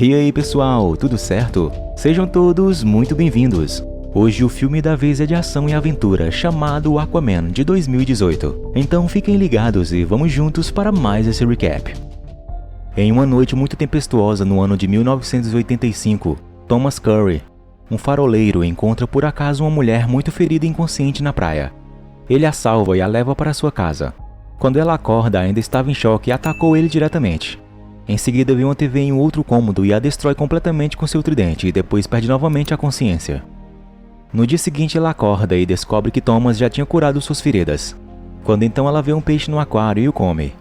E aí pessoal, tudo certo? Sejam todos muito bem-vindos. Hoje o filme da vez é de ação e aventura chamado Aquaman de 2018. Então fiquem ligados e vamos juntos para mais esse recap. Em uma noite muito tempestuosa no ano de 1985, Thomas Curry, um faroleiro, encontra por acaso uma mulher muito ferida e inconsciente na praia. Ele a salva e a leva para sua casa. Quando ela acorda, ainda estava em choque e atacou ele diretamente. Em seguida vê uma TV em um outro cômodo e a destrói completamente com seu tridente e depois perde novamente a consciência. No dia seguinte ela acorda e descobre que Thomas já tinha curado suas feridas. Quando então ela vê um peixe no aquário e o come.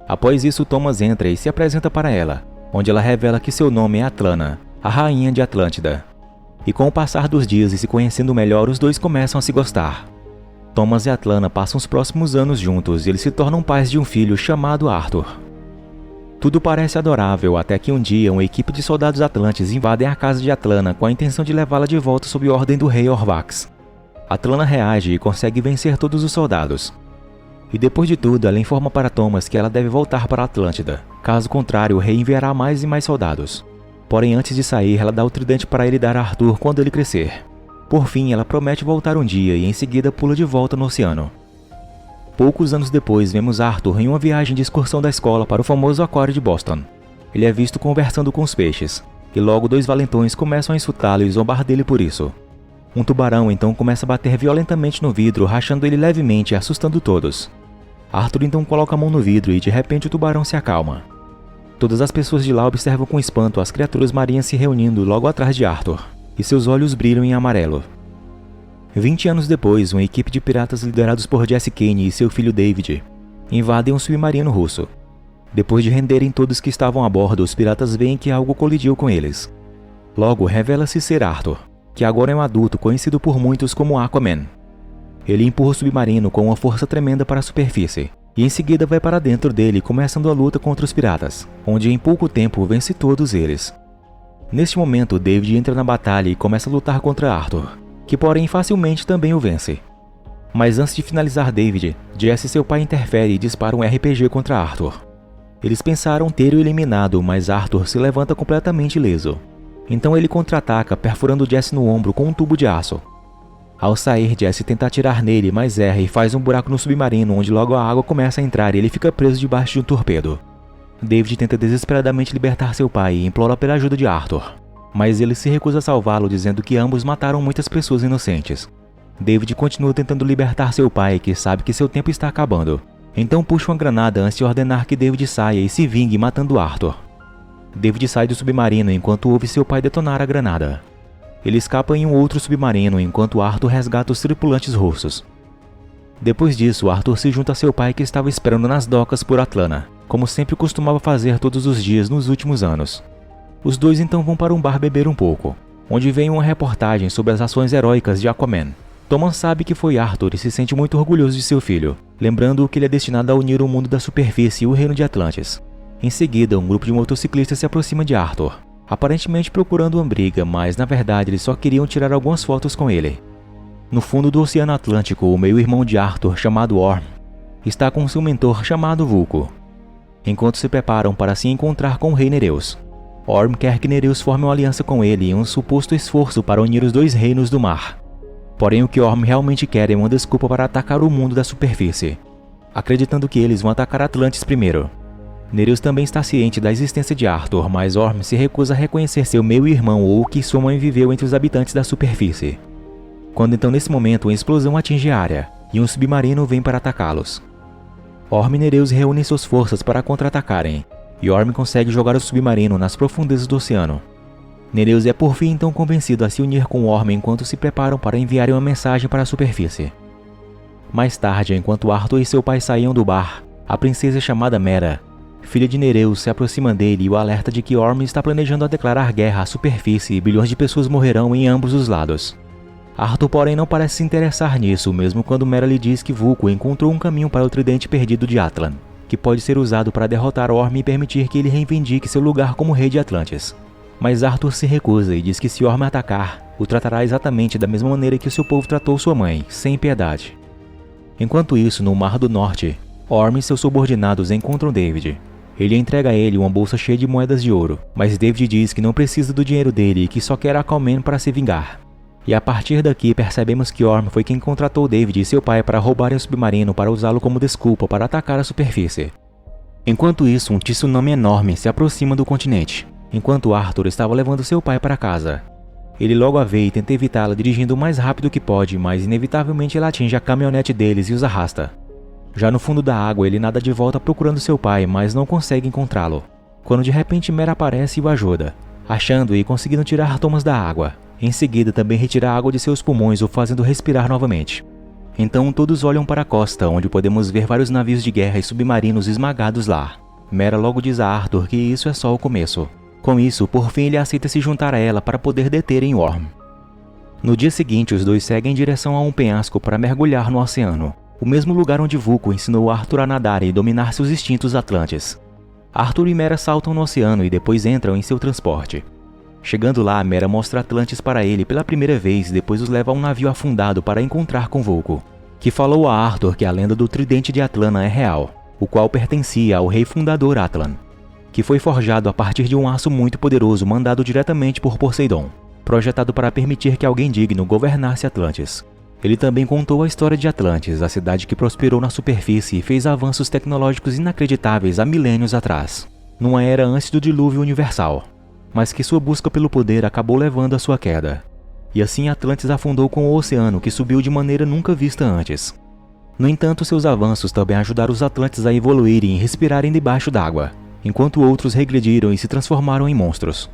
Após isso Thomas entra e se apresenta para ela, onde ela revela que seu nome é Atlana, a rainha de Atlântida. E com o passar dos dias e se conhecendo melhor, os dois começam a se gostar. Thomas e Atlana passam os próximos anos juntos e eles se tornam pais de um filho chamado Arthur. Tudo parece adorável até que um dia uma equipe de soldados atlantes invadem a casa de Atlana com a intenção de levá-la de volta sob ordem do rei Orvax. Atlana reage e consegue vencer todos os soldados. E depois de tudo, ela informa para Thomas que ela deve voltar para a Atlântida. Caso contrário, o rei enviará mais e mais soldados. Porém, antes de sair, ela dá o tridente para ele dar a Arthur quando ele crescer. Por fim, ela promete voltar um dia e em seguida pula de volta no oceano. Poucos anos depois, vemos Arthur em uma viagem de excursão da escola para o famoso aquário de Boston. Ele é visto conversando com os peixes, e logo dois valentões começam a insultá-lo e zombar dele por isso. Um tubarão então começa a bater violentamente no vidro, rachando ele levemente e assustando todos. Arthur então coloca a mão no vidro e de repente o tubarão se acalma. Todas as pessoas de lá observam com espanto as criaturas marinhas se reunindo logo atrás de Arthur, e seus olhos brilham em amarelo. 20 anos depois, uma equipe de piratas liderados por Jesse Kane e seu filho David invadem um submarino russo. Depois de renderem todos que estavam a bordo, os piratas veem que algo colidiu com eles. Logo, revela-se ser Arthur, que agora é um adulto conhecido por muitos como Aquaman. Ele empurra o submarino com uma força tremenda para a superfície, e em seguida vai para dentro dele, começando a luta contra os piratas, onde em pouco tempo vence todos eles. Neste momento, David entra na batalha e começa a lutar contra Arthur, que porém facilmente também o vence. Mas antes de finalizar David, Jesse e seu pai interferem e disparam um RPG contra Arthur. Eles pensaram ter o eliminado, mas Arthur se levanta completamente ileso. Então ele contra-ataca, perfurando Jesse no ombro com um tubo de aço. Ao sair, Jesse tenta atirar nele, mas erra e faz um buraco no submarino, onde logo a água começa a entrar e ele fica preso debaixo de um torpedo. David tenta desesperadamente libertar seu pai e implora pela ajuda de Arthur, mas ele se recusa a salvá-lo, dizendo que ambos mataram muitas pessoas inocentes. David continua tentando libertar seu pai, que sabe que seu tempo está acabando. Então puxa uma granada antes de ordenar que David saia e se vingue matando Arthur. David sai do submarino enquanto ouve seu pai detonar a granada. Ele escapa em um outro submarino enquanto Arthur resgata os tripulantes russos. Depois disso, Arthur se junta a seu pai que estava esperando nas docas por Atlana, como sempre costumava fazer todos os dias nos últimos anos. Os dois então vão para um bar beber um pouco, onde vem uma reportagem sobre as ações heróicas de Aquaman. Thomas sabe que foi Arthur e se sente muito orgulhoso de seu filho, lembrando que ele é destinado a unir o mundo da superfície e o reino de Atlantis. Em seguida, um grupo de motociclistas se aproxima de Arthur, aparentemente procurando uma briga, mas na verdade eles só queriam tirar algumas fotos com ele. No fundo do Oceano Atlântico, o meio-irmão de Arthur, chamado Orm, está com seu mentor chamado Vulko, enquanto se preparam para se encontrar com o rei Nereus. Orm quer que Nereus forme uma aliança com ele em um suposto esforço para unir os dois reinos do mar. Porém, o que Orm realmente quer é uma desculpa para atacar o mundo da superfície, acreditando que eles vão atacar Atlantis primeiro. Nereus também está ciente da existência de Arthur, mas Orm se recusa a reconhecer seu meio-irmão ou que sua mãe viveu entre os habitantes da superfície. Quando então nesse momento uma explosão atinge a área, e um submarino vem para atacá-los. Orm e Nereus reúnem suas forças para contra-atacarem, e Orm consegue jogar o submarino nas profundezas do oceano. Nereus é por fim então convencido a se unir com Orm enquanto se preparam para enviarem uma mensagem para a superfície. Mais tarde, enquanto Arthur e seu pai saíam do bar, a princesa chamada Mera, filha de Nereus, se aproxima dele e o alerta de que Orm está planejando a declarar guerra à superfície e bilhões de pessoas morrerão em ambos os lados. Arthur, porém, não parece se interessar nisso, mesmo quando Mera lhe diz que Vulko encontrou um caminho para o tridente perdido de Atlan, que pode ser usado para derrotar Orm e permitir que ele reivindique seu lugar como rei de Atlantis. Mas Arthur se recusa e diz que se Orm atacar, o tratará exatamente da mesma maneira que o seu povo tratou sua mãe, sem piedade. Enquanto isso, no Mar do Norte, Orm e seus subordinados encontram David. Ele entrega a ele uma bolsa cheia de moedas de ouro, mas David diz que não precisa do dinheiro dele e que só quer Aquaman para se vingar. E a partir daqui percebemos que Orm foi quem contratou David e seu pai para roubarem o submarino para usá-lo como desculpa para atacar a superfície. Enquanto isso, um tsunami enorme se aproxima do continente, enquanto Arthur estava levando seu pai para casa. Ele logo a vê e tenta evitá-la dirigindo o mais rápido que pode, mas inevitavelmente ela atinge a caminhonete deles e os arrasta. Já no fundo da água, ele nada de volta procurando seu pai, mas não consegue encontrá-lo. Quando de repente Mera aparece e o ajuda, achando e conseguindo tirar Thomas da água. Em seguida também retira a água de seus pulmões, o fazendo respirar novamente. Então todos olham para a costa, onde podemos ver vários navios de guerra e submarinos esmagados lá. Mera logo diz a Arthur que isso é só o começo. Com isso, por fim ele aceita se juntar a ela para poder deterem Orm. No dia seguinte, os dois seguem em direção a um penhasco para mergulhar no oceano. O mesmo lugar onde Vulko ensinou Arthur a nadar e dominar seus instintos atlantes. Arthur e Mera saltam no oceano e depois entram em seu transporte. Chegando lá, Mera mostra Atlantis para ele pela primeira vez e depois os leva a um navio afundado para encontrar com Vulko, que falou a Arthur que a lenda do tridente de Atlana é real, o qual pertencia ao rei fundador Atlan, que foi forjado a partir de um aço muito poderoso mandado diretamente por Poseidon, projetado para permitir que alguém digno governasse Atlantis. Ele também contou a história de Atlantis, a cidade que prosperou na superfície e fez avanços tecnológicos inacreditáveis há milênios atrás, numa era antes do dilúvio universal, mas que sua busca pelo poder acabou levando à sua queda. E assim Atlantis afundou com o oceano, que subiu de maneira nunca vista antes. No entanto, seus avanços também ajudaram os Atlantes a evoluírem e respirarem debaixo d'água, enquanto outros regrediram e se transformaram em monstros.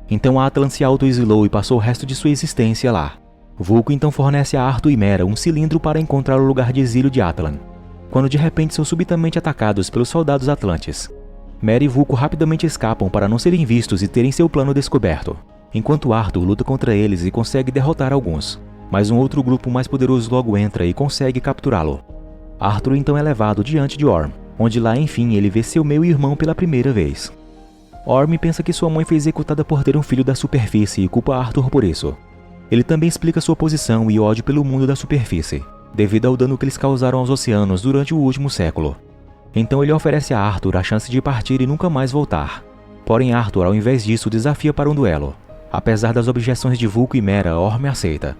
Então Atlan se auto-exilou e passou o resto de sua existência lá. Vulko então fornece a Arthur e Mera um cilindro para encontrar o lugar de exílio de Atlan, quando de repente são subitamente atacados pelos soldados atlantes. Mera e Vulko rapidamente escapam para não serem vistos e terem seu plano descoberto, enquanto Arthur luta contra eles e consegue derrotar alguns, mas um outro grupo mais poderoso logo entra e consegue capturá-lo. Arthur então é levado diante de Orm, onde lá enfim ele vê seu meio-irmão pela primeira vez. Orm pensa que sua mãe foi executada por ter um filho da superfície e culpa Arthur por isso. Ele também explica sua posição e ódio pelo mundo da superfície, devido ao dano que eles causaram aos oceanos durante o último século. Então ele oferece a Arthur a chance de partir e nunca mais voltar. Porém Arthur, ao invés disso, desafia para um duelo. Apesar das objeções de Vulko e Mera, Orm aceita.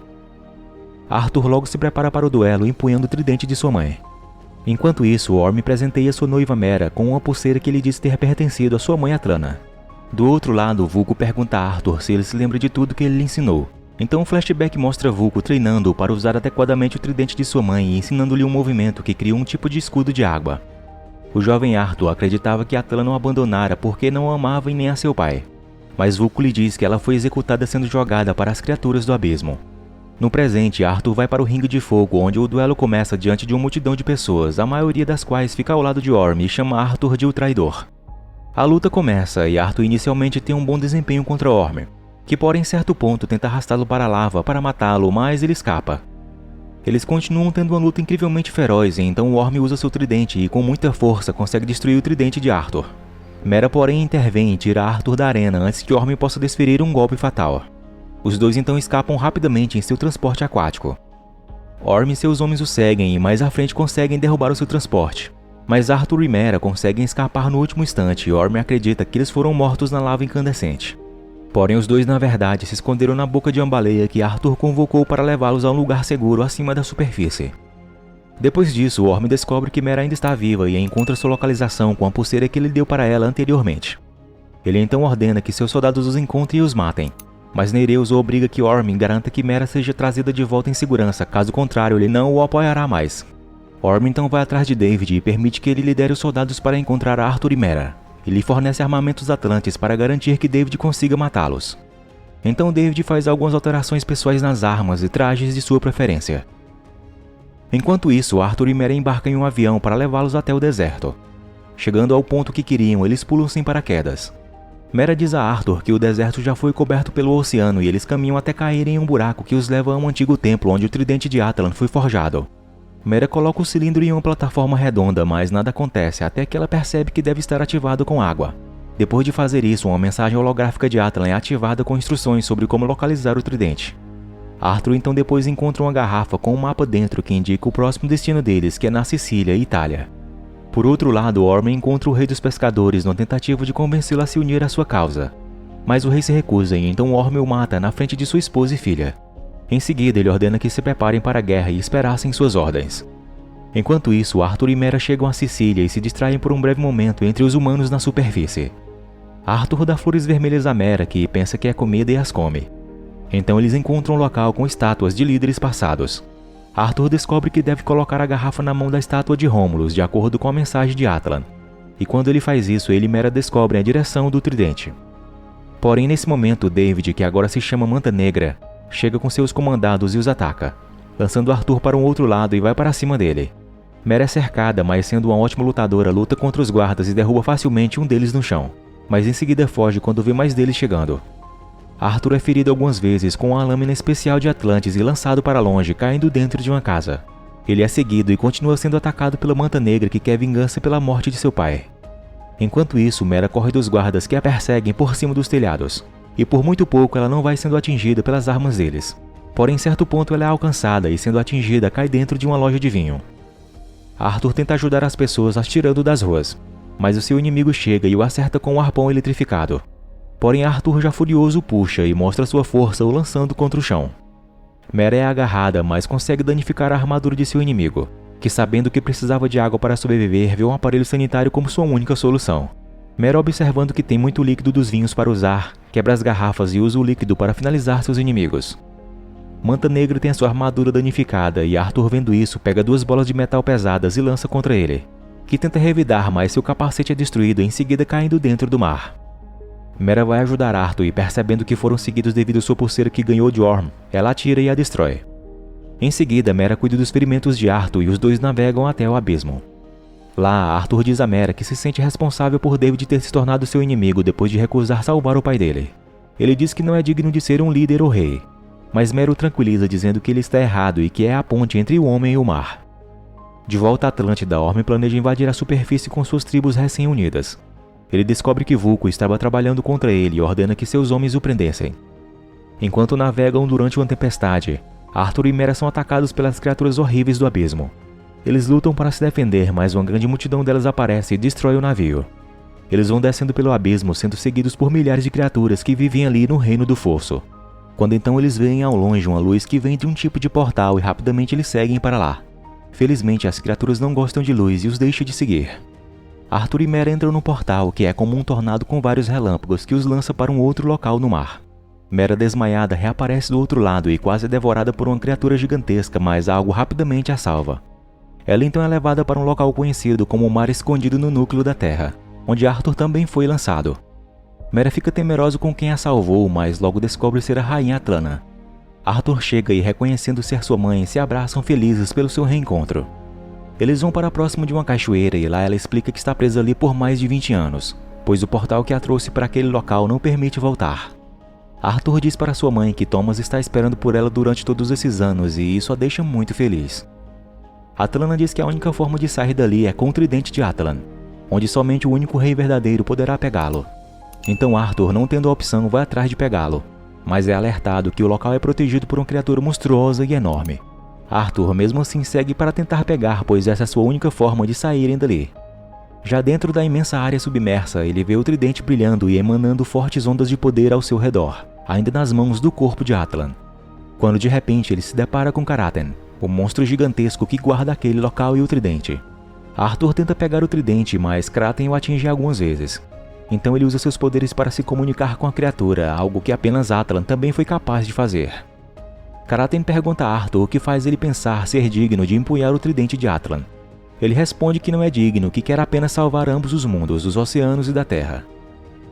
Arthur logo se prepara para o duelo, empunhando o tridente de sua mãe. Enquanto isso, Orm presenteia sua noiva Mera com uma pulseira que ele diz ter pertencido à sua mãe Atlana. Do outro lado, Vulko pergunta a Arthur se ele se lembra de tudo que ele lhe ensinou. Então o flashback mostra Vulko treinando para usar adequadamente o tridente de sua mãe e ensinando-lhe um movimento que cria um tipo de escudo de água. O jovem Arthur acreditava que Atlana o abandonara porque não o amava e nem a seu pai. Mas Vulko lhe diz que ela foi executada sendo jogada para as criaturas do abismo. No presente, Arthur vai para o ringue de fogo, onde o duelo começa diante de uma multidão de pessoas, a maioria das quais fica ao lado de Orm e chama Arthur de o traidor. A luta começa e Arthur inicialmente tem um bom desempenho contra Orm, que porém em certo ponto tenta arrastá-lo para a lava para matá-lo, mas ele escapa. Eles continuam tendo uma luta incrivelmente feroz e então Orm usa seu tridente e com muita força consegue destruir o tridente de Arthur. Mera porém intervém e tira Arthur da arena antes que Orm possa desferir um golpe fatal. Os dois então escapam rapidamente em seu transporte aquático. Orm e seus homens o seguem e mais à frente conseguem derrubar o seu transporte. Mas Arthur e Mera conseguem escapar no último instante e Orm acredita que eles foram mortos na lava incandescente. Porém os dois na verdade se esconderam na boca de uma baleia que Arthur convocou para levá-los a um lugar seguro acima da superfície. Depois disso, Orm descobre que Mera ainda está viva e encontra sua localização com a pulseira que ele deu para ela anteriormente. Ele então ordena que seus soldados os encontrem e os matem, mas Nereus o obriga que Orm garanta que Mera seja trazida de volta em segurança, caso contrário ele não o apoiará mais. Orm então vai atrás de David e permite que ele lidere os soldados para encontrar Arthur e Mera. Ele lhe fornece armamentos atlantes para garantir que David consiga matá-los. Então David faz algumas alterações pessoais nas armas e trajes de sua preferência. Enquanto isso, Arthur e Mera embarcam em um avião para levá-los até o deserto. Chegando ao ponto que queriam, eles pulam sem paraquedas. Mera diz a Arthur que o deserto já foi coberto pelo oceano e eles caminham até caírem em um buraco que os leva a um antigo templo onde o tridente de Atlan foi forjado. Mera coloca o cilindro em uma plataforma redonda, mas nada acontece até que ela percebe que deve estar ativado com água. Depois de fazer isso, uma mensagem holográfica de Atlan é ativada com instruções sobre como localizar o tridente. Arthur então depois encontra uma garrafa com um mapa dentro que indica o próximo destino deles, que é na Sicília, Itália. Por outro lado, Orm encontra o rei dos pescadores numa tentativa de convencê-lo a se unir à sua causa. Mas o rei se recusa e então Orm o mata na frente de sua esposa e filha. Em seguida, ele ordena que se preparem para a guerra e esperassem suas ordens. Enquanto isso, Arthur e Mera chegam a Sicília e se distraem por um breve momento entre os humanos na superfície. Arthur dá flores vermelhas a Mera, que pensa que é comida e as come. Então eles encontram um local com estátuas de líderes passados. Arthur descobre que deve colocar a garrafa na mão da estátua de Romulus, de acordo com a mensagem de Atlan. E quando ele faz isso, ele e Mera descobrem a direção do tridente. Porém, nesse momento, David, que agora se chama Manta Negra, chega com seus comandados e os ataca, lançando Arthur para um outro lado e vai para cima dele. Mera é cercada, mas sendo uma ótima lutadora, luta contra os guardas e derruba facilmente um deles no chão, mas em seguida foge quando vê mais deles chegando. Arthur é ferido algumas vezes com uma lâmina especial de Atlantis e lançado para longe, caindo dentro de uma casa. Ele é seguido e continua sendo atacado pela Manta Negra, que quer vingança pela morte de seu pai. Enquanto isso, Mera corre dos guardas que a perseguem por cima dos telhados, e por muito pouco ela não vai sendo atingida pelas armas deles. Porém, em certo ponto ela é alcançada e, sendo atingida, cai dentro de uma loja de vinho. Arthur tenta ajudar as pessoas atirando das ruas, mas o seu inimigo chega e o acerta com um arpão eletrificado. Porém, Arthur, já furioso, o puxa e mostra sua força o lançando contra o chão. Mera é agarrada, mas consegue danificar a armadura de seu inimigo, que, sabendo que precisava de água para sobreviver, vê um aparelho sanitário como sua única solução. Mera, observando que tem muito líquido dos vinhos para usar, quebra as garrafas e usa o líquido para finalizar seus inimigos. Manta Negra tem a sua armadura danificada e Arthur, vendo isso, pega 2 bolas de metal pesadas e lança contra ele, que tenta revidar, mas seu capacete é destruído, em seguida caindo dentro do mar. Mera vai ajudar Arthur e, percebendo que foram seguidos devido à sua pulseira que ganhou de Orm, ela atira e a destrói. Em seguida, Mera cuida dos ferimentos de Arthur e os dois navegam até o abismo. Lá, Arthur diz a Mera que se sente responsável por David ter se tornado seu inimigo depois de recusar salvar o pai dele. Ele diz que não é digno de ser um líder ou rei, mas Mera o tranquiliza dizendo que ele está errado e que é a ponte entre o homem e o mar. De volta a Atlântida, Orm planeja invadir a superfície com suas tribos recém-unidas. Ele descobre que Vulco estava trabalhando contra ele e ordena que seus homens o prendessem. Enquanto navegam durante uma tempestade, Arthur e Mera são atacados pelas criaturas horríveis do abismo. Eles lutam para se defender, mas uma grande multidão delas aparece e destrói o navio. Eles vão descendo pelo abismo, sendo seguidos por milhares de criaturas que vivem ali no Reino do Fosso. Quando então eles veem ao longe uma luz que vem de um tipo de portal e rapidamente eles seguem para lá. Felizmente, as criaturas não gostam de luz e os deixam de seguir. Arthur e Mera entram no portal, que é como um tornado com vários relâmpagos que os lança para um outro local no mar. Mera, desmaiada, reaparece do outro lado e quase é devorada por uma criatura gigantesca, mas algo rapidamente a salva. Ela então é levada para um local conhecido como o Mar Escondido no núcleo da Terra, onde Arthur também foi lançado. Mera fica temerosa com quem a salvou, mas logo descobre ser a Rainha Atlana. Arthur chega e, reconhecendo ser sua mãe, se abraçam felizes pelo seu reencontro. Eles vão para próximo de uma cachoeira e lá ela explica que está presa ali por mais de 20 anos, pois o portal que a trouxe para aquele local não permite voltar. Arthur diz para sua mãe que Thomas está esperando por ela durante todos esses anos e isso a deixa muito feliz. Atlana diz que a única forma de sair dali é com o tridente de Atlan, onde somente o único rei verdadeiro poderá pegá-lo. Então Arthur, não tendo a opção, vai atrás de pegá-lo, mas é alertado que o local é protegido por uma criatura monstruosa e enorme. Arthur, mesmo assim, segue para tentar pegar, pois essa é a sua única forma de saírem dali. Já dentro da imensa área submersa, ele vê o tridente brilhando e emanando fortes ondas de poder ao seu redor, ainda nas mãos do corpo de Atlan. Quando de repente ele se depara com Karaten, o monstro gigantesco que guarda aquele local e o tridente. Arthur tenta pegar o tridente, mas Karaten o atinge algumas vezes. Então ele usa seus poderes para se comunicar com a criatura, algo que apenas Atlan também foi capaz de fazer. Karaten pergunta a Arthur o que faz ele pensar ser digno de empunhar o tridente de Atlan. Ele responde que não é digno, que quer apenas salvar ambos os mundos, dos oceanos e da terra.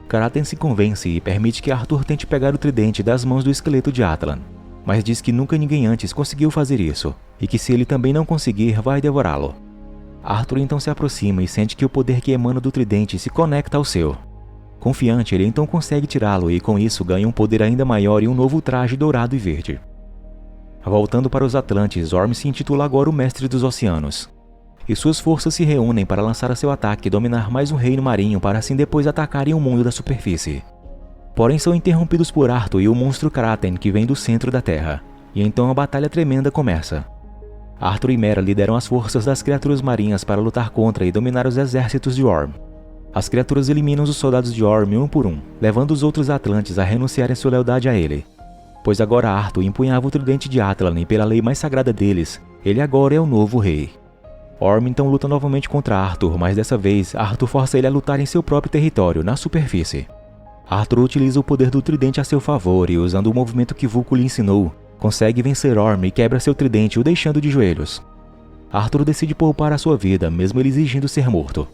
Karaten se convence e permite que Arthur tente pegar o tridente das mãos do esqueleto de Atlan, mas diz que nunca ninguém antes conseguiu fazer isso, e que se ele também não conseguir, vai devorá-lo. Arthur então se aproxima e sente que o poder que emana do tridente se conecta ao seu. Confiante, ele então consegue tirá-lo e com isso ganha um poder ainda maior e um novo traje dourado e verde. Voltando para os Atlantes, Orm se intitula agora o Mestre dos Oceanos, e suas forças se reúnem para lançar a seu ataque e dominar mais um reino marinho para assim depois atacarem o mundo da superfície. Porém são interrompidos por Arthur e o monstro Karaten que vem do centro da Terra, e então a batalha tremenda começa. Arthur e Mera lideram as forças das criaturas marinhas para lutar contra e dominar os exércitos de Orm. As criaturas eliminam os soldados de Orm um por um, levando os outros Atlantes a renunciarem sua lealdade a ele. Pois agora Arthur empunhava o tridente de Atlan e pela lei mais sagrada deles, ele agora é o novo rei. Orm então luta novamente contra Arthur, mas dessa vez Arthur força ele a lutar em seu próprio território, na superfície. Arthur utiliza o poder do tridente a seu favor e, usando o movimento que Vulko lhe ensinou, consegue vencer Orm e quebra seu tridente, o deixando de joelhos. Arthur decide poupar a sua vida, mesmo ele exigindo ser morto.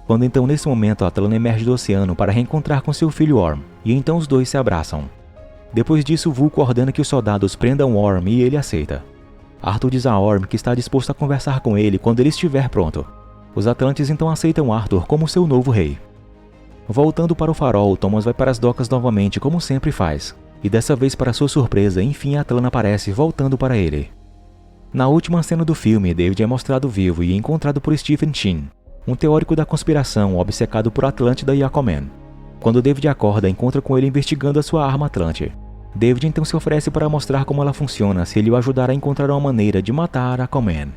Quando então nesse momento Atlan emerge do oceano para reencontrar com seu filho Orm, e então os dois se abraçam. Depois disso, Vulko ordena que os soldados prendam Orm e ele aceita. Arthur diz a Orm que está disposto a conversar com ele quando ele estiver pronto. Os Atlantes então aceitam Arthur como seu novo rei. Voltando para o farol, Thomas vai para as docas novamente como sempre faz, e dessa vez para sua surpresa, enfim Atlan aparece voltando para ele. Na última cena do filme, David é mostrado vivo e encontrado por Stephen Chin, um teórico da conspiração obcecado por Atlântida e Aquaman. Quando David acorda, encontra com ele investigando a sua arma Atlante. David então se oferece para mostrar como ela funciona se ele o ajudar a encontrar uma maneira de matar Aquaman.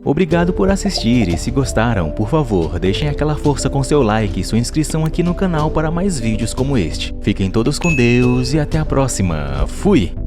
Obrigado por assistir e se gostaram, por favor, deixem aquela força com seu like e sua inscrição aqui no canal para mais vídeos como este. Fiquem todos com Deus e até a próxima. Fui!